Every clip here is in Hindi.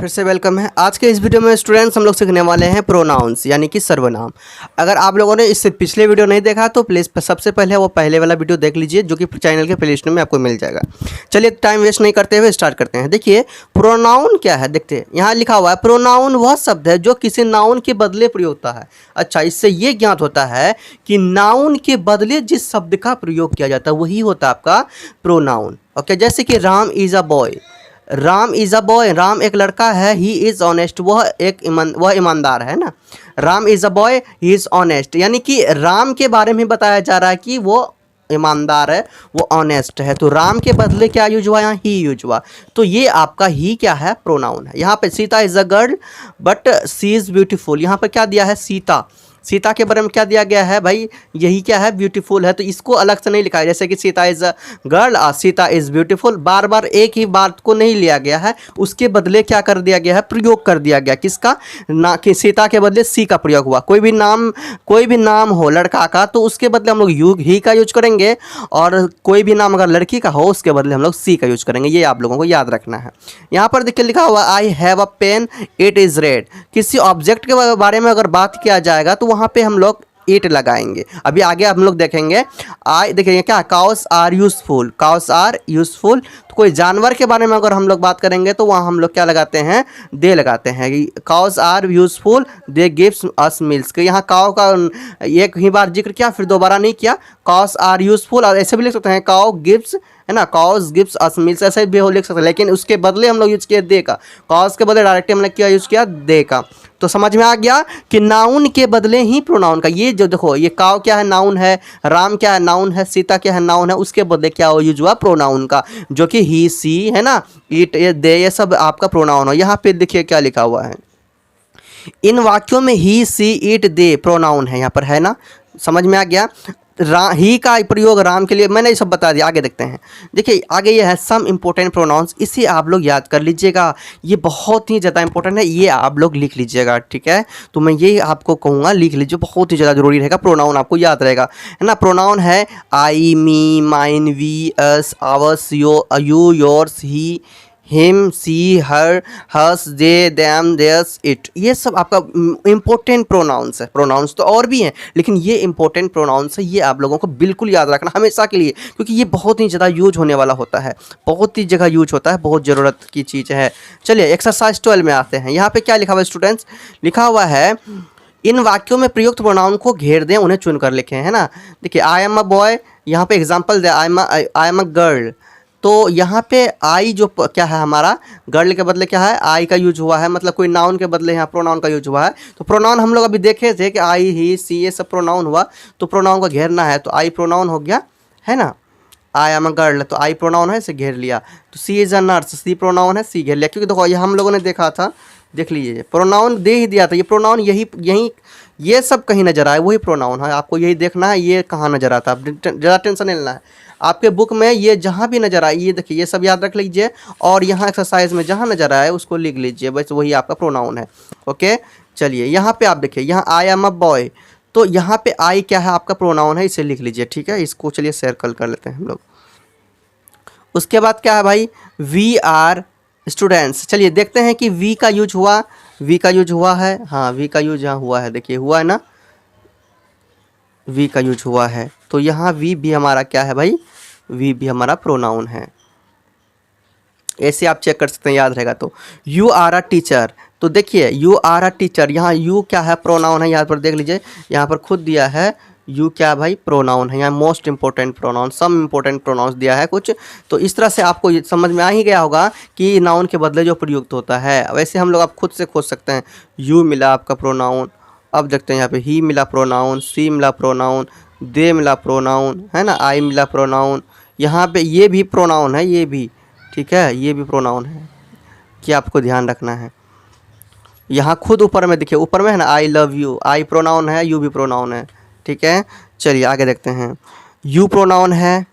फिर से वेलकम है। आज के इस वीडियो में स्टूडेंट्स हम लोग सीखने वाले हैं प्रोनाउंस यानी कि सर्वनाम। अगर आप लोगों ने इससे पिछले वीडियो नहीं देखा तो प्लीज़ सबसे पहले वो पहले वाला वीडियो देख लीजिए जो कि चैनल के प्लेलिस्ट में आपको मिल जाएगा। चलिए टाइम वेस्ट नहीं करते हुए स्टार्ट करते हैं। देखिए प्रोनाउन क्या है, देखते हैं यहाँ लिखा हुआ है प्रोनाउन वह शब्द है जो किसी नाउन के बदले प्रयोग होता है। अच्छा, इससे ये ज्ञात होता है कि नाउन के बदले जिस शब्द का प्रयोग किया जाता है वही होता है आपका प्रोनाउन। ओके, जैसे कि Ram is a boy, Ram is a boy, Ram एक लड़का है। ही इज़ ऑनेस्ट, वह ईमानदार है ना। Ram is a boy, he is honest, यानी कि राम के बारे में बताया जा रहा है कि वो ईमानदार है, वो ऑनेस्ट है। तो राम के बदले क्या यूज हुआ, यहाँ ही यूज हुआ। तो ये आपका ही क्या है, प्रोनाउन है। यहाँ पे Sita is a girl but she is beautiful, यहाँ पर क्या दिया है, सीता, सीता के बारे में क्या दिया गया है भाई, यही क्या है, ब्यूटीफुल है। तो इसको अलग से नहीं लिखा है, जैसे कि सीता इज़ अ गर्ल और सीता इज़ ब्यूटीफुल, बार बार एक ही बात को नहीं लिया गया है, उसके बदले क्या कर दिया गया है, प्रयोग कर दिया गया। किसका, ना कि सीता के बदले सी का प्रयोग हुआ। कोई भी नाम हो लड़का का तो उसके बदले हम लोग यू ही का यूज करेंगे, और कोई भी नाम अगर लड़की का हो उसके बदले हम लोग सी का यूज करेंगे। ये आप लोगों को याद रखना है। यहाँ पर देखिए लिखा हुआ I have a pen it is red. किसी ऑब्जेक्ट के बारे में अगर बात किया जाएगा तो वहाँ पे हम लोग इट लगाएंगे। अभी आगे हम लोग देखेंगे। देखेंगे क्या, cows are useful, cows are useful. तो कोई जानवर के बारे में अगर हम लोग बात करेंगे तो वहाँ हम लोग क्या लगाते हैं, दे लगाते हैं। Cows are useful, they gives us milk. यहाँ काउ का एक ही बार जिक्र किया फिर दोबारा नहीं किया। काउस आर यूजफुल, और ऐसे भी लिख सकते हैं काउ गिव्स, है ना, काउस गिव्स अस मिल्क, ऐसे भी हो लिख सकते हैं। लेकिन उसके बदले हम लोग यूज किए दे का, काउस के बदले डायरेक्ट हमने क्या यूज किया, दे का। तो समझ में आ गया कि नाउन के बदले ही प्रोनाउन का। ये जो देखो, ये काव क्या है, नाउन है। राम क्या है, नाउन है। सीता क्या है, नाउन है। उसके बदले क्या हो, यूज हुआ प्रोनाउन का, जो कि ही सी है ना, इट दे, ये सब आपका प्रोनाउन हो। यहाँ पे देखिए क्या लिखा हुआ है, इन वाक्यों में ही सी इट दे प्रोनाउन है, यहाँ पर है ना, समझ में आ गया। ही का प्रयोग राम के लिए, मैंने ये सब बता दिया। आगे देखते हैं। देखिए आगे ये है सम इम्पोर्टेंट प्रोनाउंस, इसे आप लोग याद कर लीजिएगा। ये बहुत ही ज़्यादा इंपॉर्टेंट है, ये आप लोग लिख लीजिएगा, ठीक है। तो मैं ये आपको कहूँगा लिख लीजिए, बहुत ही ज़्यादा जरूरी रहेगा, प्रोनाउन आपको याद रहेगा, है ना। प्रोनाउन है I, me, mine, we, us, ours, you, yours, he, him, she, her, hers, they, them, theirs, it. ये सब आपका इंपॉर्टेंट प्रोनाउंस है। प्रोनाउंस तो और भी हैं लेकिन ये इंपॉर्टेंट प्रोनाउंस है, ये आप लोगों को बिल्कुल याद रखना हमेशा के लिए, क्योंकि ये बहुत ही ज़्यादा यूज होने वाला होता है, बहुत ही जगह यूज होता है, बहुत ज़रूरत की चीज़ है। चलिए एक्सरसाइज 12 में आते हैं। यहाँ पे क्या लिखा हुआ है स्टूडेंट्स, लिखा हुआ है इन वाक्यों में प्रयुक्त प्रोनाउन को घेर दें, उन्हें चुनकर लिखें, है ना। देखिए आई एम अ बॉय, यहाँ पे example they, I am a girl. तो यहाँ पे आई जो क्या है हमारा, गर्ल के बदले क्या है, आई का यूज हुआ है, मतलब कोई नाउन के बदले यहाँ प्रोनाउन का यूज हुआ है। तो प्रोनाउन हम लोग अभी देखे थे कि आई, ही, सी, ये सब प्रोनाउन हुआ। तो प्रोनाउन को घेरना है, तो आई प्रोनाउन हो गया, है ना। आई एम अ गर्ल, तो आई प्रोनाउन है, इसे घेर लिया। तो she is a nurse, she pronoun है, सी घेर लिया। क्योंकि देखो ये हम लोगों ने देखा था, देख लीजिए प्रोनाउन दे ही दिया था। ये प्रोनाउन यही ये सब कहीं नजर आए वही प्रोनाउन है, आपको यही देखना है ये कहाँ नजर आता है। ज़्यादा टेंशन नहीं लेना है, आपके बुक में ये जहाँ भी नजर आए, ये देखिए ये सब याद रख लीजिए, और यहाँ एक्सरसाइज में जहाँ नजर आए उसको लिख लीजिए, बस वही आपका प्रोनाउन है। ओके, चलिए यहाँ पे आप देखिए, यहाँ आई एम अ बॉय, तो यहाँ पे आई क्या है, आपका प्रोनाउन है, इसे लिख लीजिए, ठीक है। इसको चलिए सर्कल कर लेते हैं हम लोग। उसके बाद क्या है भाई, वी आर स्टूडेंट्स। चलिए देखते हैं कि वी का यूज हुआ, वी का यूज हुआ है, हाँ वी का यूज यहाँ हुआ है, देखिए हुआ है ना, वी का यूज हुआ है। तो यहाँ वी भी हमारा क्या है भाई, वी भी हमारा प्रोनाउन है। ऐसे आप चेक कर सकते हैं, याद रहेगा तो। यू आर अ टीचर, तो देखिए यू आर अ टीचर, यहाँ यू क्या है, प्रोनाउन है। यहाँ पर देख लीजिए, यहाँ पर खुद दिया है यू क्या भाई, प्रोनाउन है। यहाँ most important pronoun, some important pronouns दिया है कुछ। तो इस तरह से आपको ये समझ में आ ही गया होगा कि नाउन के बदले जो प्रयुक्त होता है। वैसे हम लोग आप खुद से खोज सकते हैं। यू मिला आपका प्रोनाउन, अब देखते हैं यहाँ पे ही मिला प्रोनाउन, सी मिला प्रोनाउन, दे मिला प्रोनाउन, है ना, आई मिला प्रोनाउन। यहाँ पे ये भी प्रोनाउन है, ये भी, ठीक है, ये भी प्रोनाउन है, कि आपको ध्यान रखना है। यहाँ खुद ऊपर में देखिए, ऊपर में है ना I love you, I pronoun है, यू भी प्रोनाउन है, ठीक है। चलिए आगे देखते हैं। यू प्रोनाउन है,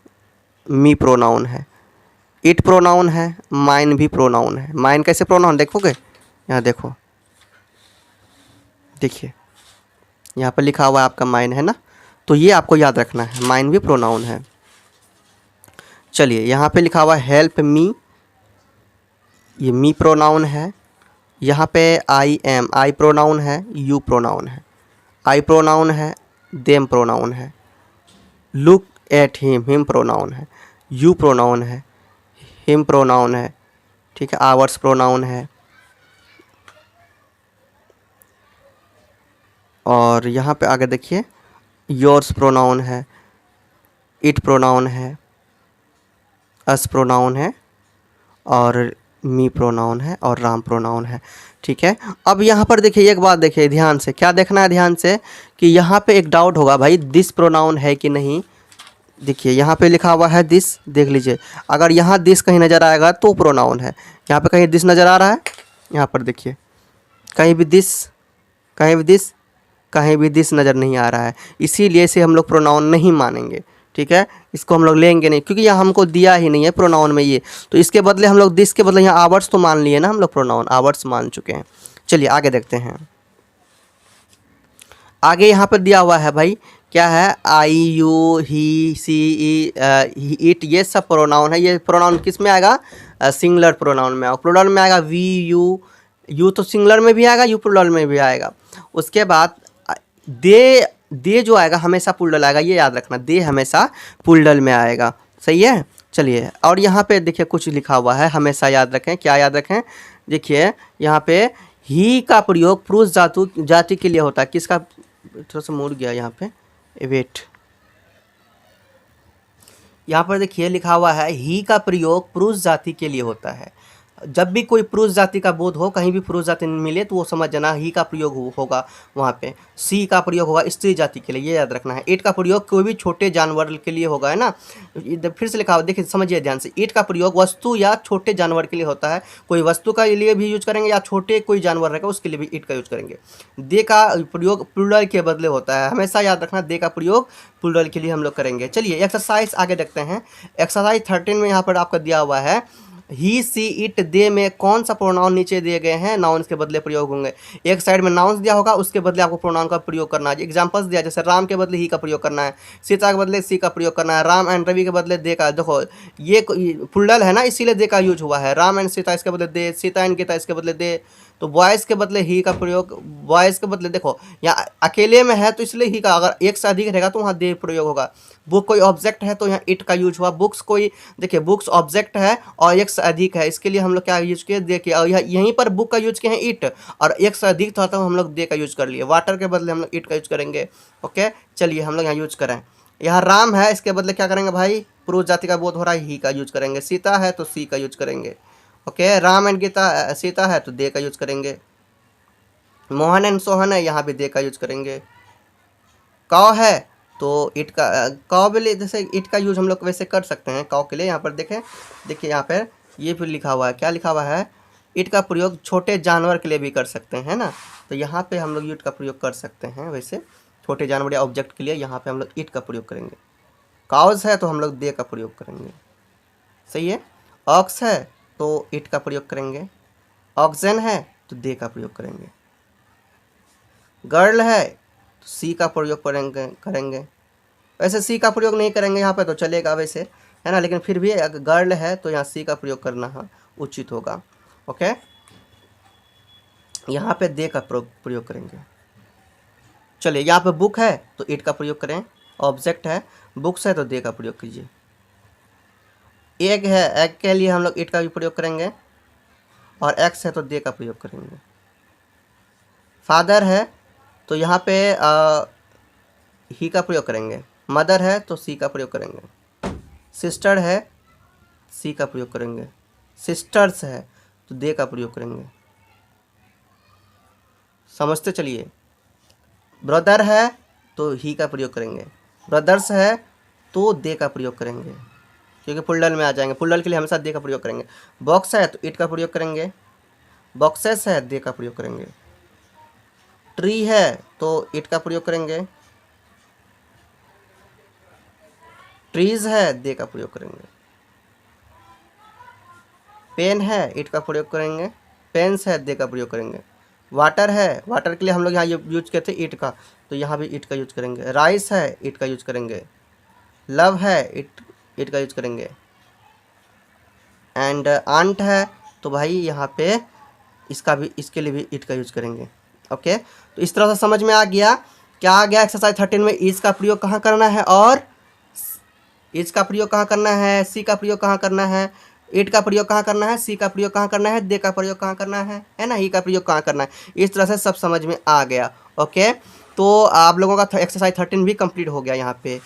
मी प्रोनाउन है, इट प्रोनाउन है, माइन भी प्रोनाउन है। माइन कैसे प्रोनाउन देखोगे, यहाँ देखो, देखिए यहाँ पर लिखा हुआ है आपका माइन, है ना। तो ये आपको याद रखना है, माइन भी प्रोनाउन है। चलिए यहाँ पे लिखा हुआ है हेल्प मी, ये मी प्रोनाउन है। यहाँ पे आई एम, आई प्रोनाउन है, यू प्रोनाउन है, आई प्रोनाउन है, देम प्रोनाउन है, लुक एट हिम प्रोनाउन है, यू प्रोनाउन है, हिम प्रोनाउन है, ठीक है, आवर्स प्रोनाउन है, और यहाँ पे आगे देखिए योर्स प्रोनाउन है, इट प्रोनाउन है, अस प्रोनाउन है, और मी प्रोनाउन है, और राम प्रोनाउन है, ठीक है। अब यहाँ पर देखिए एक बात देखिए ध्यान से, क्या देखना है ध्यान से कि यहाँ पे एक डाउट होगा भाई दिस प्रोनाउन है कि नहीं। देखिए यहाँ पे लिखा हुआ है दिस, देख लीजिए, अगर यहाँ दिस कहीं नज़र आएगा तो प्रोनाउन है। यहाँ पे कहीं दिस नज़र आ रहा है, यहाँ पर देखिए कहीं भी दिस, कहीं भी दिस, कहीं भी दिस नज़र नहीं आ रहा है, इसीलिए इसे हम लोग प्रोनाउन नहीं मानेंगे, ठीक है। इसको हम लोग लेंगे नहीं क्योंकि यहाँ हमको दिया ही नहीं है प्रोनाउन में ये, तो इसके बदले हम लोग दिस के बदले यहाँ आवर्स तो मान लिए ना, हम लोग प्रोनाउन आवर्स मान चुके हैं। चलिए आगे देखते हैं। आगे यहाँ पर दिया हुआ है भाई क्या है, आई you he C E it, ये सब प्रोनाउन है। ये प्रोनाउन किस में आएगा, सिंगुलर प्रोनाउन में आएगा। प्लूरल में आएगा वी यू, यू तो सिंगुलर में भी आएगा, यू प्लूरल में भी आएगा। उसके बाद दे जो आएगा हमेशा प्लूरल आएगा, ये याद रखना, दे हमेशा प्लूरल में आएगा, सही है। चलिए और यहाँ पे देखिए कुछ लिखा हुआ है, हमेशा याद रखें, क्या याद रखें, देखिए यहाँ पे ही का प्रयोग पुरुष जाति के लिए होता है। किसका, थोड़ा सा मुड़ गया यहाँ पे, वेट, यहाँ पर देखिए लिखा हुआ है ही का प्रयोग पुरुष जाति के लिए होता है। जब भी कोई पुरुष जाति का बोध हो, कहीं भी पुरुष जाति मिले तो वो समझ जाना ही का प्रयोग होगा वहाँ पे। सी का प्रयोग होगा स्त्री जाति के लिए, ये याद रखना है। ईट का प्रयोग कोई भी छोटे जानवर के लिए होगा, है ना। फिर से लिखा हुआ देखिए, समझिए ध्यान से, ईट का प्रयोग वस्तु या छोटे जानवर के लिए होता है। कोई वस्तु का लिए भी यूज करेंगे या छोटे कोई जानवर रहेगा उसके लिए भी ईट का यूज करेंगे। दे का प्रयोग प्लूरल के बदले होता है, हमेशा याद रखना, दे का प्रयोग प्लूरल के लिए हम लोग करेंगे। चलिए एक्सरसाइज आगे देखते हैं। एक्सरसाइज 13 में यहाँ पर आपका दिया हुआ है ही सी इट दे में कौन सा प्रोनाउन नीचे दिए गए हैं नाउन्स के बदले प्रयोग होंगे। एक साइड में नाउन्स दिया होगा, उसके बदले आपको प्रोनाउन का प्रयोग करना है। एग्जांपल्स दिया, जैसे राम के बदले ही का प्रयोग करना है, सीता के बदले सी का प्रयोग करना है, राम एंड रवि के बदले दे का। देखो ये प्लूरल है ना, इसीलिए दे का यूज हुआ है। राम एंड सीता इसके बदले दे, सीता एंड गीता इसके बदले दे, तो बॉयज़ के बदले ही का प्रयोग, बॉयज़ के बदले देखो यहाँ अकेले में है तो इसलिए ही का, अगर एक से अधिक रहेगा तो वहाँ दे प्रयोग होगा। बुक कोई ऑब्जेक्ट है तो यहाँ इट का यूज हुआ। बुक्स कोई, देखिए बुक्स ऑब्जेक्ट है और एक से अधिक है, इसके लिए हम लोग क्या यूज किए, देखिए, और यहीं पर बुक का यूज किए हैं इट, और एक से अधिक था तो हम लोग दे का यूज कर लिए। वाटर के बदले हम लोग इट का यूज करेंगे। ओके चलिए हम लोग यहाँ यूज करें। यहाँ राम है, इसके बदले क्या करेंगे भाई, पुरुष जाति का बोध हो रहा है, ही का यूज करेंगे। सीता है तो सी का यूज करेंगे। ओके राम एंड गीता, सीता है तो दे का यूज करेंगे। मोहन एंड सोहन है, यहाँ भी दे का यूज करेंगे। काव है तो इट का, काव के लिए जैसे इट का यूज हम लोग वैसे कर सकते हैं काव के लिए। यहाँ पर देखें, देखिए यहाँ पर ये फिर लिखा हुआ है, क्या लिखा हुआ है, इट का प्रयोग छोटे जानवर के लिए भी कर सकते हैं ना, तो यहाँ पे हम लोग इट का प्रयोग कर सकते हैं। वैसे छोटे जानवर या ऑब्जेक्ट के लिए यहाँ पे हम लोग इट का प्रयोग करेंगे। काउस है तो हम लोग दे का प्रयोग करेंगे, सही है। ऑक्स है तो इट का प्रयोग करेंगे। ऑक्सीजन है तो दे का प्रयोग करेंगे। गर्ल है तो सी का प्रयोग करेंगे। वैसे सी का प्रयोग नहीं करेंगे यहाँ पे तो चलेगा वैसे, है ना, लेकिन फिर भी अगर गर्ल है तो यहाँ सी का प्रयोग करना उचित होगा। ओके यहाँ पे दे का प्रयोग करेंगे। चलिए यहाँ पे बुक है तो इट का प्रयोग करें, ऑब्जेक्ट है, बुक्स है तो दे का प्रयोग कीजिए। एग है, एग के लिए हम लोग इट का भी प्रयोग करेंगे, और एक्स है तो दे का प्रयोग करेंगे। फादर है तो यहाँ पे ही का प्रयोग करेंगे। मदर है तो सी का प्रयोग करेंगे। सिस्टर है सी का प्रयोग करेंगे। सिस्टर्स है तो दे का प्रयोग करेंगे। समझते चलिए। ब्रदर है तो ही का प्रयोग करेंगे। ब्रदर्स है तो दे का प्रयोग करेंगे, क्योंकि प्लूरल में आ जाएंगे। प्लूरल के लिए हमेशा दे का प्रयोग करेंगे। बॉक्स है तो इट का प्रयोग करेंगे। बॉक्सेस है दे का प्रयोग करेंगे। ट्री है तो इट का प्रयोग करेंगे। ट्रीज है दे का प्रयोग करेंगे। पेन है इट का प्रयोग करेंगे। पेन्स है दे का प्रयोग करेंगे। वाटर है, वाटर के लिए हम लोग यहाँ यूज करते इट का, तो यहाँ भी इट का यूज करेंगे। राइस है इट का यूज करेंगे। लव है इट का यूज करेंगे। एंड आंट है तो भाई यहाँ पे इसका भी, इसके लिए भी इट का यूज करेंगे। ओके, तो इस तरह से समझ में आ गया क्या आ गया। एक्सरसाइज 13 में इज का प्रयोग कहाँ करना है और इज का प्रयोग कहाँ करना है, सी का प्रयोग कहाँ करना है, इट का प्रयोग कहाँ करना है, सी का प्रयोग कहाँ करना है, दे का प्रयोग कहाँ करना है ना, ही का प्रयोग कहाँ करना है। इस तरह से सब समझ में आ गया। ओके, तो आप लोगों का एक्सरसाइज 13 भी कंप्लीट हो गया यहाँ पे।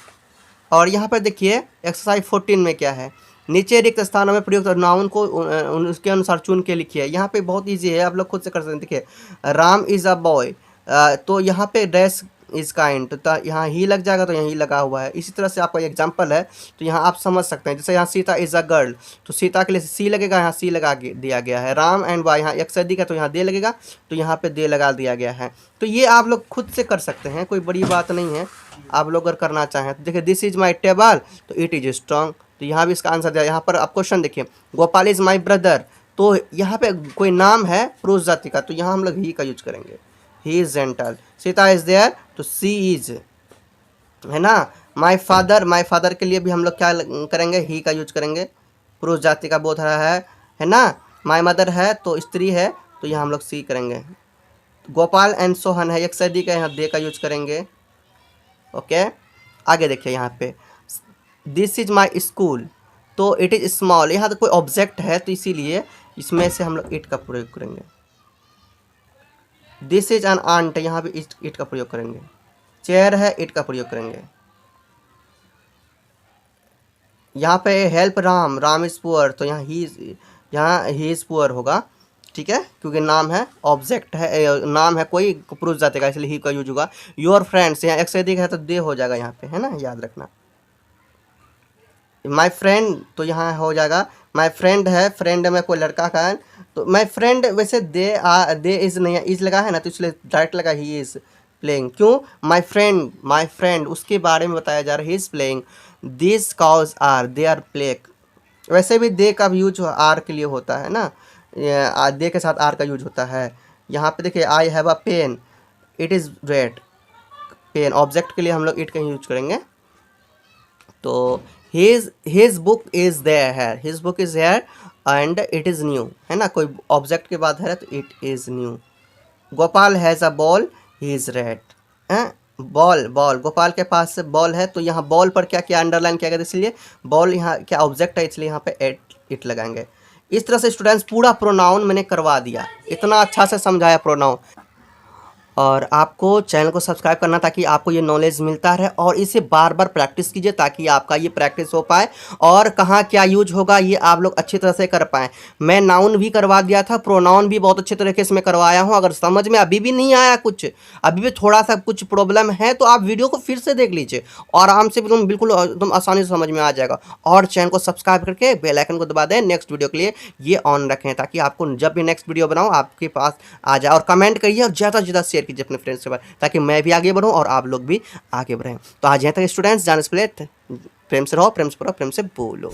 और यहाँ पर देखिए एक्सरसाइज 14 में क्या है, नीचे रिक्त स्थानों में प्रयुक्त नाउन को उसके अनुसार चुन के लिखिए। यहाँ पे बहुत इजी है, आप लोग खुद से कर सकते हैं। देखिए राम इज़ अ बॉय, तो यहाँ पे डैश इज काइंड, तो यहाँ ही लग जाएगा, तो यहाँ ही लगा हुआ है। इसी तरह से आपका एग्जांपल है, तो यहाँ आप समझ सकते हैं। जैसे यहाँ सीता इज़ अ गर्ल, तो सीता के लिए सी लगेगा, यहाँ सी लगा दिया गया है। राम एंड बॉय, यहाँ एक से अधिक है तो यहाँ दे लगेगा, तो यहाँ पे दे लगा दिया गया है। तो ये आप लोग खुद से कर सकते हैं, कोई बड़ी बात नहीं है। आप लोग अगर करना चाहें तो देखिए दिस इज माई टेबल, तो इट इज स्ट्रॉन्ग, तो यहाँ भी इसका आंसर दिया। यहाँ पर आप क्वेश्चन देखिए, गोपाल इज माई ब्रदर, तो यहाँ पे कोई नाम है पुरुष जाति का, तो यहाँ हम लोग ही का यूज करेंगे, he is gentle. Sita is there, तो सी इज, है ना। माई फादर के लिए भी हम लोग क्या करेंगे, ही का यूज करेंगे, पुरुष जाति का बोध है ना। माई मदर है तो स्त्री है, तो यहाँ हम लोग सी करेंगे। गोपाल एंड सोहन है, एक से अधिक है, यहाँ दे का यूज करेंगे। ओके, आगे देखिए यहाँ पे दिस इज माई स्कूल, तो इट इज स्मॉल, यहाँ तो कोई ऑब्जेक्ट है, तो इसीलिए इसमें से हम लोग इट का प्रयोग करेंगे। दिस इज एन आंट, यहाँ भी इट का प्रयोग करेंगे। चेयर है, इट का प्रयोग करेंगे। यहाँ पे help Ram, Ram is poor, तो यहाँ ही इज पुअर होगा, ठीक है, क्योंकि नाम है, ऑब्जेक्ट है, नाम है कोई पुरुष जाति का, इसलिए ही का यूज होगा। योर फ्रेंड्स, यहाँ एक से अधिक है तो दे हो जाएगा यहाँ पे, है ना, याद रखना। माई फ्रेंड, तो यहाँ हो जाएगा माई फ्रेंड है, फ्रेंड में कोई लड़का का है, तो माई फ्रेंड वैसे दे इज नहीं है, इज लगा है ना, तो इसलिए डायरेक्ट लगा ही इज प्लेइंग। क्यों, माई फ्रेंड उसके बारे में बताया जा रहा है, he is playing. This cows are, they are plaque, वैसे भी दे का भी यूज आर के लिए होता है ना, दे के साथ आर का यूज होता है। यहाँ पे देखिए I have a pen, it is red, pen object के लिए हम लोग इट का यूज करेंगे। तो his book is there है, his book is here and it is new, है ना, कोई ऑब्जेक्ट के बाद है तो it is new। Gopal has a ball, he is red, हैं, बॉल गोपाल के पास बॉल है, तो यहाँ बॉल पर क्या क्या अंडरलाइन किया गया, इसलिए बॉल यहाँ क्या ऑब्जेक्ट है, इसलिए यहाँ पे इट लगाएंगे। इस तरह से स्टूडेंट्स पूरा प्रोनाउन मैंने करवा दिया, इतना अच्छा से समझाया प्रोनाउन। और आपको चैनल को सब्सक्राइब करना ताकि आपको ये नॉलेज मिलता रहे, और इसे बार बार प्रैक्टिस कीजिए ताकि आपका ये प्रैक्टिस हो पाए, और कहाँ क्या यूज होगा ये आप लोग अच्छी तरह से कर पाएँ। मैं नाउन भी करवा दिया था, प्रोनाउन भी बहुत अच्छे तरीके से मैं करवाया हूँ। अगर समझ में अभी भी नहीं आया कुछ, अभी भी थोड़ा सा कुछ प्रॉब्लम है, तो आप वीडियो को फिर से देख लीजिए, और आराम से बिल्कुल एकदम आसानी से समझ में आ जाएगा। और चैनल को सब्सक्राइब करके बेल आइकन को दबा दें, नेक्स्ट वीडियो के लिए ये ऑन रखें, ताकि आपको जब भी नेक्स्ट वीडियो बनाऊँ आपके पास आ जाए। और कमेंट करिए और ज़्यादा से ज़्यादा शेयर कीजिए अपने फ्रेंड्स के पास, ताकि मैं भी आगे बढ़ूं और आप लोग भी आगे बढ़ें। तो आज यहाँ तक स्टूडेंट्स, जाने से पहले प्रेम से रहो, प्रेम से पढ़ो, प्रेम से बोलो।